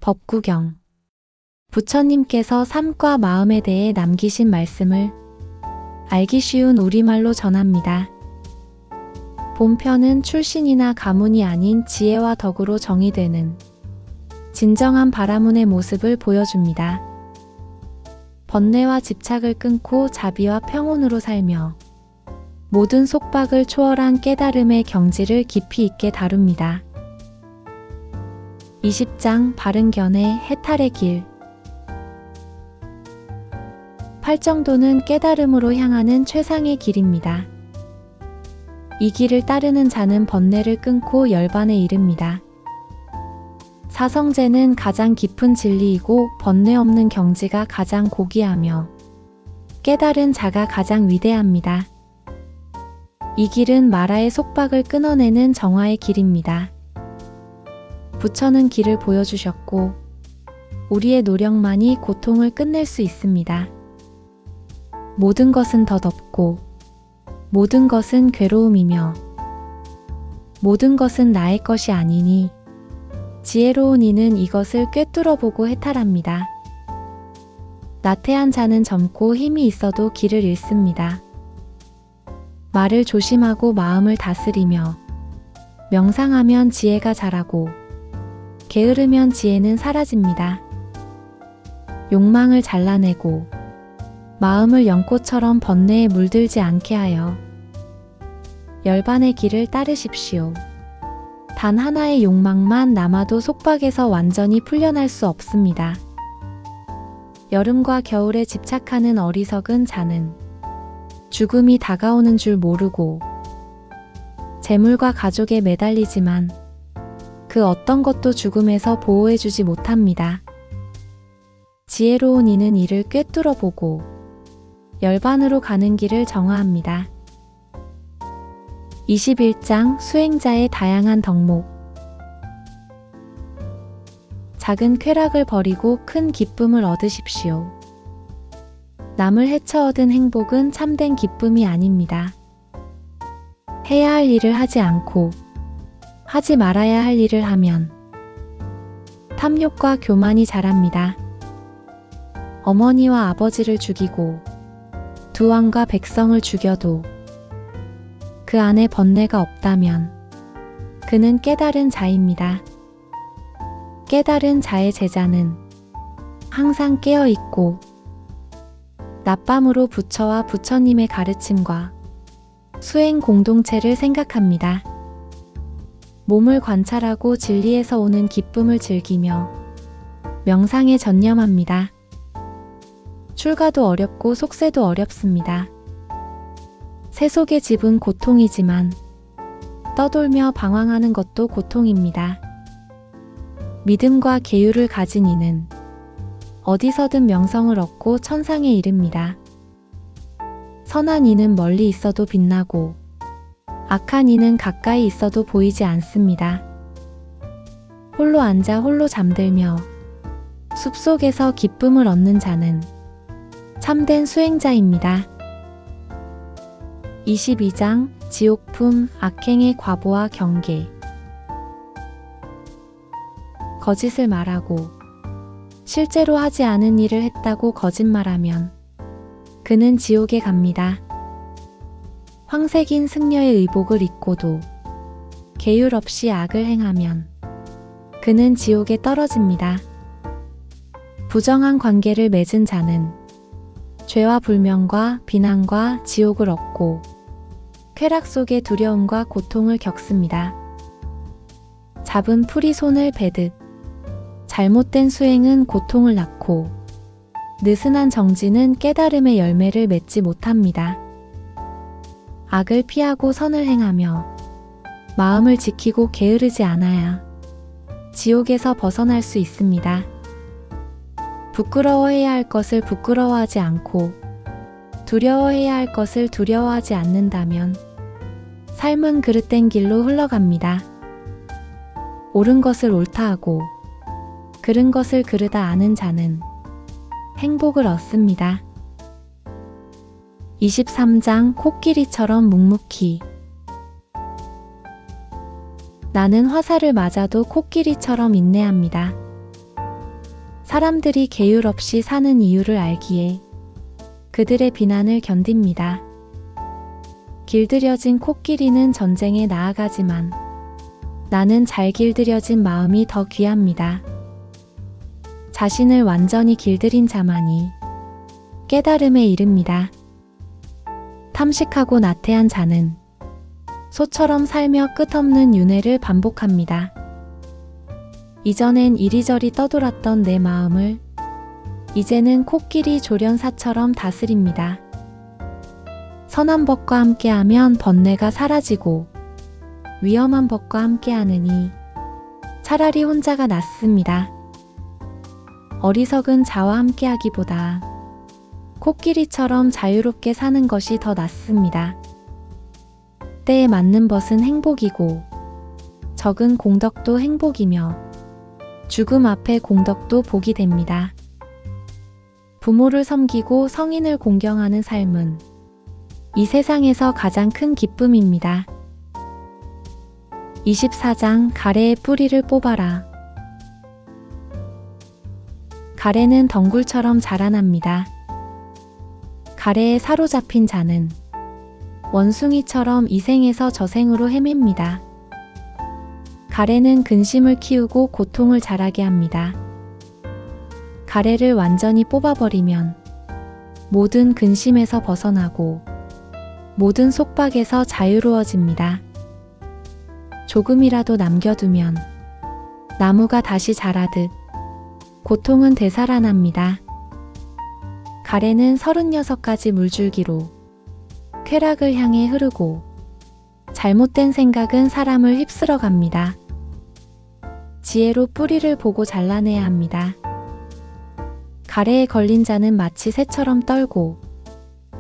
법구경. 부처님께서 삶과 마음에 대해 남기신 말씀을 알기 쉬운 우리말로 전합니다. 본편은 출신이나 가문이 아닌 지혜와 덕으로 정의되는 진정한 바라문의 모습을 보여줍니다. 번뇌와 집착을 끊고 자비와 평온으로 살며 모든 속박을 초월한 깨달음의 경지를 깊이 있게 다룹니다. 20장 바른견해 해탈의 길. 팔정도는 깨달음으로 향하는 최상의 길입니다. 이 길을 따르는 자는 번뇌를 끊고 열반에 이릅니다. 사성제는 가장 깊은 진리이고 번뇌 없는 경지가 가장 고귀하며 깨달은 자가 가장 위대합니다. 이 길은 마라의 속박을 끊어내는 정화의 길입니다. 부처는 길을 보여주셨고 우리의 노력만이 고통을 끝낼 수 있습니다. 모든 것은 덧없고 모든 것은 괴로움이며 모든 것은 나의 것이 아니니 지혜로운 이는 이것을 꿰뚫어보고 해탈합니다. 나태한 자는 젊고 힘이 있어도 길을 잃습니다. 말을 조심하고 마음을 다스리며 명상하면 지혜가 자라고 게으르면 지혜는 사라집니다. 욕망을 잘라내고 마음을 연꽃처럼 번뇌에 물들지 않게 하여 열반의 길을 따르십시오. 단 하나의 욕망만 남아도 속박에서 완전히 풀려날 수 없습니다. 여름과 겨울에 집착하는 어리석은 자는 죽음이 다가오는 줄 모르고 재물과 가족에 매달리지만 그 어떤 것도 죽음에서 보호해주지 못합니다. 지혜로운 이는 이를 꿰뚫어보고 열반으로 가는 길을 정화합니다. 21장 수행자의 다양한 덕목. 작은 쾌락을 버리고 큰 기쁨을 얻으십시오. 남을 해쳐 얻은 행복은 참된 기쁨이 아닙니다. 해야 할 일을 하지 않고 하지 말아야 할 일을 하면 탐욕과 교만이 자랍니다. 어머니와 아버지를 죽이고 두 왕과 백성을 죽여도 그 안에 번뇌가 없다면 그는 깨달은 자입니다. 깨달은 자의 제자는 항상 깨어있고 낮밤으로 부처와 부처님의 가르침과 수행 공동체를 생각합니다. 몸을 관찰하고 진리에서 오는 기쁨을 즐기며 명상에 전념합니다. 출가도 어렵고 속세도 어렵습니다. 세속의 집은 고통이지만 떠돌며 방황하는 것도 고통입니다. 믿음과 계율을 가진 이는 어디서든 명성을 얻고 천상에 이릅니다. 선한 이는 멀리 있어도 빛나고 악한 이는 가까이 있어도 보이지 않습니다. 홀로 앉아 홀로 잠들며 숲속에서 기쁨을 얻는 자는 참된 수행자입니다. 22장 지옥품 악행의 과보와 경계. 거짓을 말하고 실제로 하지 않은 일을 했다고 거짓말하면 그는 지옥에 갑니다. 황색인 승려의 의복을 입고도 계율 없이 악을 행하면 그는 지옥에 떨어집니다. 부정한 관계를 맺은 자는 죄와 불명과 비난과 지옥을 얻고 쾌락 속에 두려움과 고통을 겪습니다. 잡은 풀이 손을 베듯 잘못된 수행은 고통을 낳고 느슨한 정진은 깨달음의 열매를 맺지 못합니다. 악을 피하고 선을 행하며 마음을 지키고 게으르지 않아야 지옥에서 벗어날 수 있습니다. 부끄러워해야 할 것을 부끄러워하지 않고 두려워해야 할 것을 두려워하지 않는다면 삶은 그릇된 길로 흘러갑니다. 옳은 것을 옳다 하고 그른 것을 그르다 아는 자는 행복을 얻습니다. 23장 코끼리처럼 묵묵히. 나는 화살을 맞아도 코끼리처럼 인내합니다. 사람들이 계율 없이 사는 이유를 알기에 그들의 비난을 견딥니다. 길들여진 코끼리는 전쟁에 나아가지만 나는 잘 길들여진 마음이 더 귀합니다. 자신을 완전히 길들인 자만이 깨달음에 이릅니다. 탐식하고 나태한 자는 소처럼 살며 끝없는 윤회를 반복합니다. 이전엔 이리저리 떠돌았던 내 마음을 이제는 코끼리 조련사처럼 다스립니다. 선한 법과 함께하면 번뇌가 사라지고 위험한 법과 함께하느니 차라리 혼자가 낫습니다. 어리석은 자와 함께하기보다 코끼리처럼 자유롭게 사는 것이 더 낫습니다. 때에 맞는 벗은 행복이고 적은 공덕도 행복이며 죽음 앞에 공덕도 복이 됩니다. 부모를 섬기고 성인을 공경하는 삶은 이 세상에서 가장 큰 기쁨입니다. 24장 가래의 뿌리를 뽑아라. 가래는 덩굴처럼 자라납니다. 가래에 사로잡힌 자는 원숭이처럼 이 생에서 저 생으로 헤맵니다. 가래는 근심을 키우고 고통을 자라게 합니다. 가래를 완전히 뽑아버리면 모든 근심에서 벗어나고 모든 속박에서 자유로워집니다. 조금이라도 남겨두면 나무가 다시 자라듯 고통은 되살아납니다. 가래는 36가지 물줄기로 쾌락을 향해 흐르고 잘못된 생각은 사람을 휩쓸어 갑니다. 지혜로 뿌리를 보고 잘라내야 합니다. 가래에 걸린 자는 마치 새처럼 떨고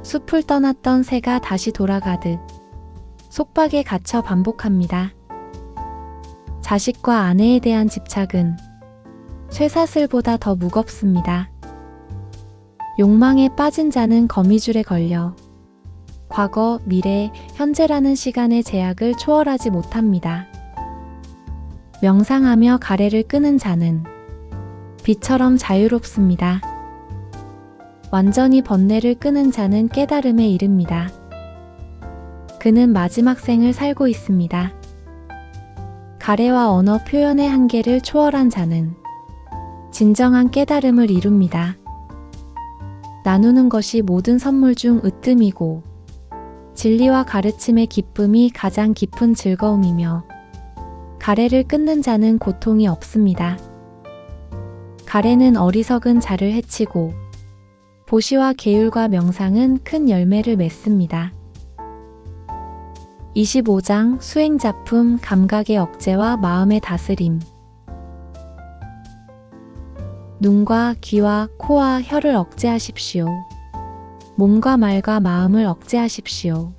숲을 떠났던 새가 다시 돌아가듯 속박에 갇혀 반복합니다. 자식과 아내에 대한 집착은 쇠사슬보다 더 무겁습니다. 욕망에 빠진 자는 거미줄에 걸려 과거, 미래, 현재라는 시간의 제약을 초월하지 못합니다. 명상하며 가래를 끄는 자는 빛처럼 자유롭습니다. 완전히 번뇌를 끄는 자는 깨달음에 이릅니다. 그는 마지막 생을 살고 있습니다. 가래와 언어 표현의 한계를 초월한 자는 진정한 깨달음을 이룹니다. 나누는 것이 모든 선물 중 으뜸이고 진리와 가르침의 기쁨이 가장 깊은 즐거움이며 가래를 끊는 자는 고통이 없습니다. 가래는 어리석은 자를 해치고 보시와 계율과 명상은 큰 열매를 맺습니다. 25장 수행자품 감각의 억제와 마음의 다스림. 눈과 귀와 코와 혀를 억제하십시오. 몸과 말과 마음을 억제하십시오.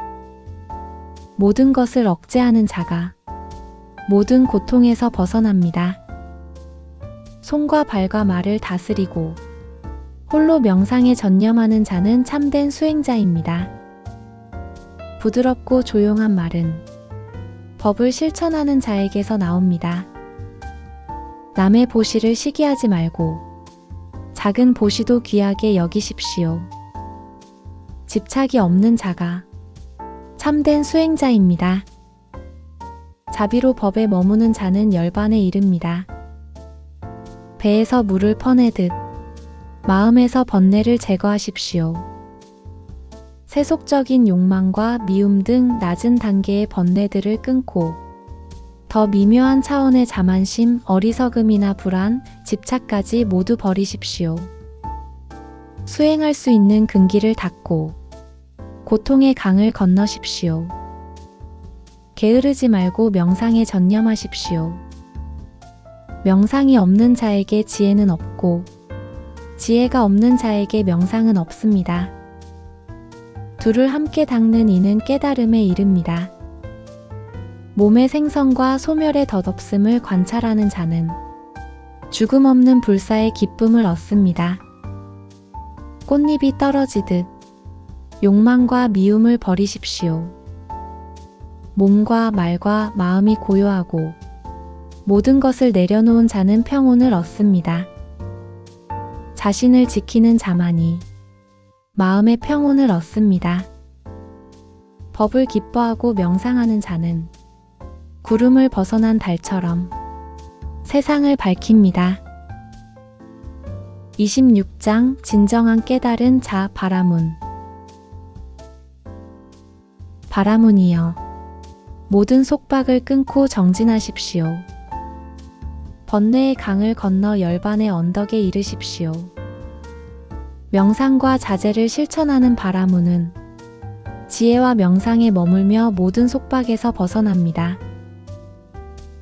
모든 것을 억제하는 자가 모든 고통에서 벗어납니다. 손과 발과 말을 다스리고 홀로 명상에 전념하는 자는 참된 수행자입니다. 부드럽고 조용한 말은 법을 실천하는 자에게서 나옵니다. 남의 보시를 시기하지 말고 작은 보시도 귀하게 여기십시오. 집착이 없는 자가 참된 수행자입니다. 자비로 법에 머무는 자는 열반에 이릅니다. 배에서 물을 퍼내듯 마음에서 번뇌를 제거하십시오. 세속적인 욕망과 미움 등 낮은 단계의 번뇌들을 끊고 더 미묘한 차원의 자만심, 어리석음이나 불안, 집착까지 모두 버리십시오. 수행할 수 있는 근기를 닫고 고통의 강을 건너십시오. 게으르지 말고 명상에 전념하십시오. 명상이 없는 자에게 지혜는 없고 지혜가 없는 자에게 명상은 없습니다. 둘을 함께 닦는 이는 깨달음에 이릅니다. 몸의 생성과 소멸의 덧없음을 관찰하는 자는 죽음 없는 불사의 기쁨을 얻습니다. 꽃잎이 떨어지듯 욕망과 미움을 버리십시오. 몸과 말과 마음이 고요하고 모든 것을 내려놓은 자는 평온을 얻습니다. 자신을 지키는 자만이 마음의 평온을 얻습니다. 법을 기뻐하고 명상하는 자는 구름을 벗어난 달처럼 세상을 밝힙니다. 26장 진정한 깨달은 자 바라문. 바라문이여, 모든 속박을 끊고 정진하십시오. 번뇌의 강을 건너 열반의 언덕에 이르십시오. 명상과 자제를 실천하는 바라문은 지혜와 명상에 머물며 모든 속박에서 벗어납니다.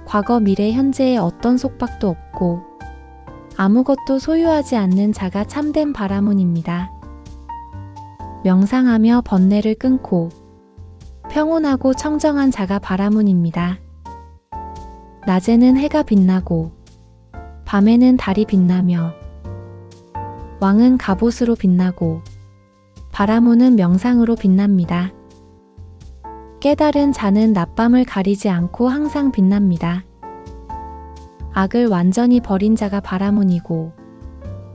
과거, 미래, 현재에 어떤 속박도 없고 아무것도 소유하지 않는 자가 참된 바라문입니다. 명상하며 번뇌를 끊고 평온하고 청정한 자가 바라문입니다. 낮에는 해가 빛나고 밤에는 달이 빛나며 왕은 갑옷으로 빛나고 바라문은 명상으로 빛납니다. 깨달은 자는 낮밤을 가리지 않고 항상 빛납니다. 악을 완전히 버린 자가 바라문이고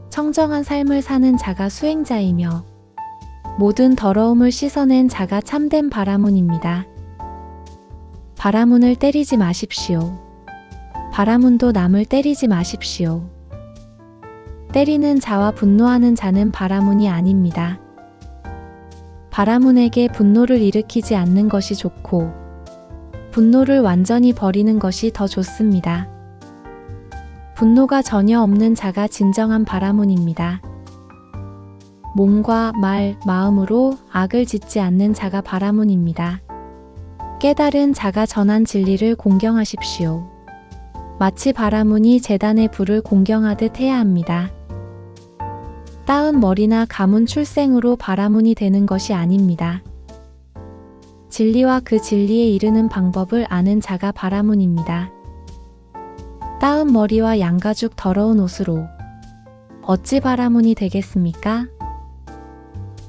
청정한 삶을 사는 자가 수행자이며 모든 더러움을 씻어낸 자가 참된 바라문입니다. 바라문을 때리지 마십시오. 바라문도 남을 때리지 마십시오. 때리는 자와 분노하는 자는 바라문이 아닙니다. 바라문에게 분노를 일으키지 않는 것이 좋고 분노를 완전히 버리는 것이 더 좋습니다. 분노가 전혀 없는 자가 진정한 바라문입니다. 몸과 말, 마음으로 악을 짓지 않는 자가 바라문입니다. 깨달은 자가 전한 진리를 공경하십시오. 마치 바라문이 제단의 불을 공경하듯 해야 합니다. 따은 머리나 가문 출생으로 바라문이 되는 것이 아닙니다. 진리와 그 진리에 이르는 방법을 아는 자가 바라문입니다. 따은 머리와 양가죽 더러운 옷으로 어찌 바라문이 되겠습니까?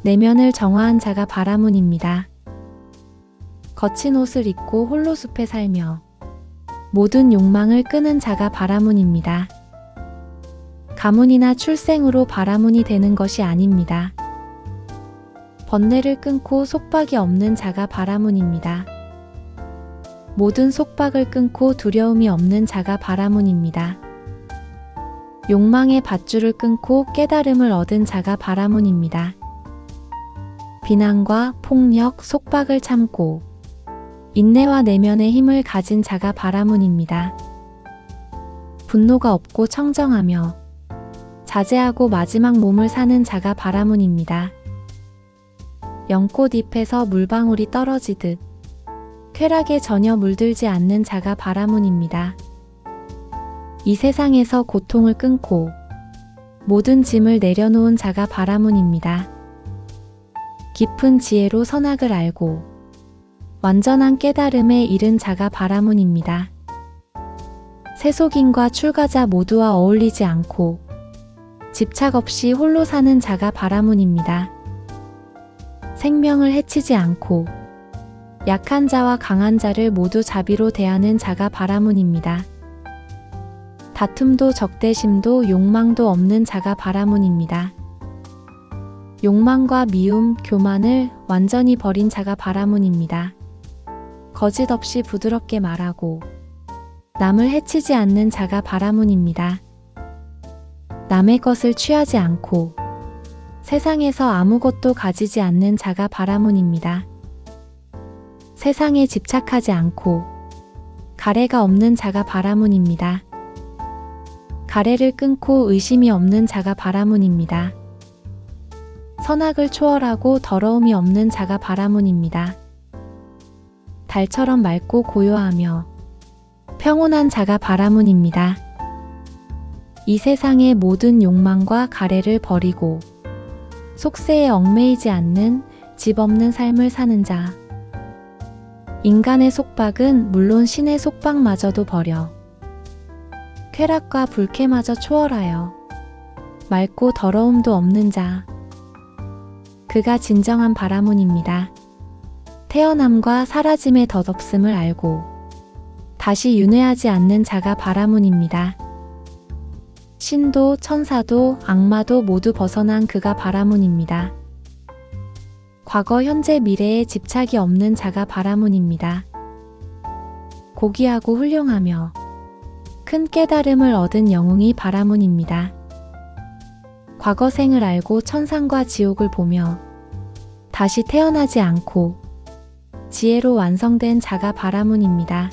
내면을 정화한 자가 바라문입니다. 거친 옷을 입고 홀로 숲에 살며 모든 욕망을 끄는 자가 바라문입니다. 가문이나 출생으로 바라문이 되는 것이 아닙니다. 번뇌를 끊고 속박이 없는 자가 바라문입니다. 모든 속박을 끊고 두려움이 없는 자가 바라문입니다. 욕망의 밧줄을 끊고 깨달음을 얻은 자가 바라문입니다. 비난과 폭력, 속박을 참고 인내와 내면의 힘을 가진 자가 바라문입니다. 분노가 없고 청정하며 자제하고 마지막 몸을 사는 자가 바라문입니다. 연꽃 잎에서 물방울이 떨어지듯 쾌락에 전혀 물들지 않는 자가 바라문입니다. 이 세상에서 고통을 끊고 모든 짐을 내려놓은 자가 바라문입니다. 깊은 지혜로 선악을 알고 완전한 깨달음에 이른 자가 바라문입니다. 세속인과 출가자 모두와 어울리지 않고 집착 없이 홀로 사는 자가 바라문입니다. 생명을 해치지 않고 약한 자와 강한 자를 모두 자비로 대하는 자가 바라문입니다. 다툼도 적대심도 욕망도 없는 자가 바라문입니다. 욕망과 미움, 교만을 완전히 버린 자가 바라문입니다. 거짓 없이 부드럽게 말하고 남을 해치지 않는 자가 바라문입니다. 남의 것을 취하지 않고 세상에서 아무것도 가지지 않는 자가 바라문입니다. 세상에 집착하지 않고 가래가 없는 자가 바라문입니다. 가래를 끊고 의심이 없는 자가 바라문입니다. 선악을 초월하고 더러움이 없는 자가 바라문입니다. 달처럼 맑고 고요하며 평온한 자가 바라문입니다. 이 세상의 모든 욕망과 가래를 버리고 속세에 얽매이지 않는 집 없는 삶을 사는 자. 인간의 속박은 물론 신의 속박마저도 버려 쾌락과 불쾌마저 초월하여 맑고 더러움도 없는 자. 그가 진정한 바라문입니다. 태어남과 사라짐의 덧없음을 알고 다시 윤회하지 않는 자가 바라문입니다. 신도 천사도 악마도 모두 벗어난 그가 바라문입니다. 과거, 현재, 미래에 집착이 없는 자가 바라문입니다. 고귀하고 훌륭하며 큰 깨달음을 얻은 영웅이 바라문입니다. 과거생을 알고 천상과 지옥을 보며 다시 태어나지 않고 지혜로 완성된 자가 바라문입니다.